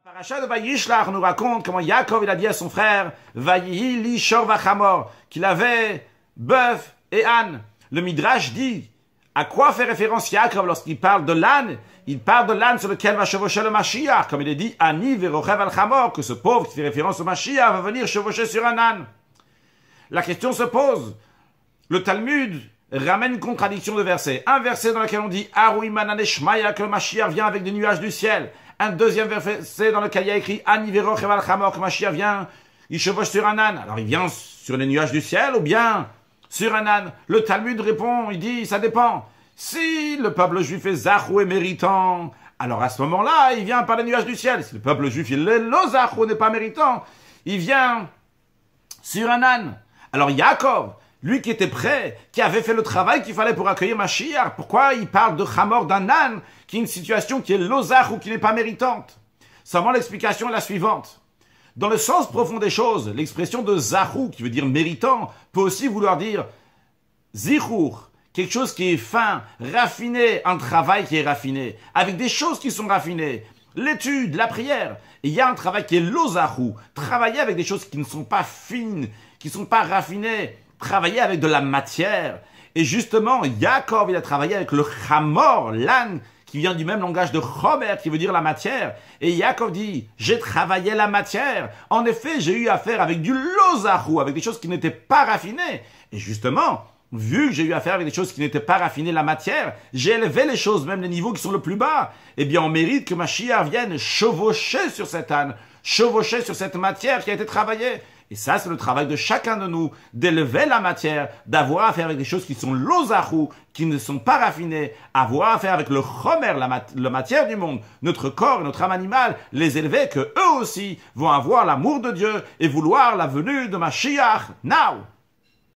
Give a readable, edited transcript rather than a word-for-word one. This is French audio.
Paracha de Vayishlach nous raconte comment Yaakov il a dit à son frère Vayihi li shor vachamor qu'il avait bœuf et âne. Le Midrash dit à quoi fait référence Yaakov lorsqu'il parle de l'âne? Il parle de l'âne sur lequel va chevaucher le Mashiach, comme il est dit Ani verochev al chamor, que ce pauvre qui fait référence au Mashiach va venir chevaucher sur un âne. La question se pose. Le Talmud ramène une contradiction de versets. Un verset dans lequel on dit Aruimanane Shmaya, que le Mashiach vient avec des nuages du ciel. Un deuxième verset dans lequel il y a écrit Ani verochev al chamor, que le Mashiach vient, il chevauche sur un âne. Alors il vient sur les nuages du ciel ou bien sur un âne? Le Talmud répond, il dit, ça dépend. Si le peuple juif est zachou et méritant, alors à ce moment-là, il vient par les nuages du ciel. Si le peuple juif il est lo n'est pas méritant, il vient sur un âne. Alors Yaakov, lui qui était prêt, qui avait fait le travail qu'il fallait pour accueillir Mashiach, pourquoi il parle de chamor d'un âne, qui est une situation qui est lo ou qui n'est pas méritante? Seulement l'explication est la suivante. Dans le sens profond des choses, l'expression de zahou, qui veut dire méritant, peut aussi vouloir dire zichour, quelque chose qui est fin, raffiné, un travail qui est raffiné, avec des choses qui sont raffinées, l'étude, la prière. Et il y a un travail qui est l'ozahou, travailler avec des choses qui ne sont pas fines, qui ne sont pas raffinées, travailler avec de la matière. Et justement, Yaakov, il a travaillé avec le chamor, l'âne, qui vient du même langage de chomer, qui veut dire la matière. Et Yaakov dit, j'ai travaillé la matière. En effet, j'ai eu affaire avec du lozahou, avec des choses qui n'étaient pas raffinées. Et justement, vu que j'ai eu affaire avec des choses qui n'étaient pas raffinées, la matière, j'ai élevé les choses, même les niveaux qui sont le plus bas. Eh bien, on mérite que Mashiach vienne chevaucher sur cet âne, chevaucher sur cette matière qui a été travaillée. Et ça, c'est le travail de chacun de nous, d'élever la matière, d'avoir affaire avec des choses qui sont l'ozahou, qui ne sont pas raffinées, avoir affaire avec le chomer, la matière du monde, notre corps et notre âme animale, les élever, que eux aussi vont avoir l'amour de Dieu et vouloir la venue de Mashiach now.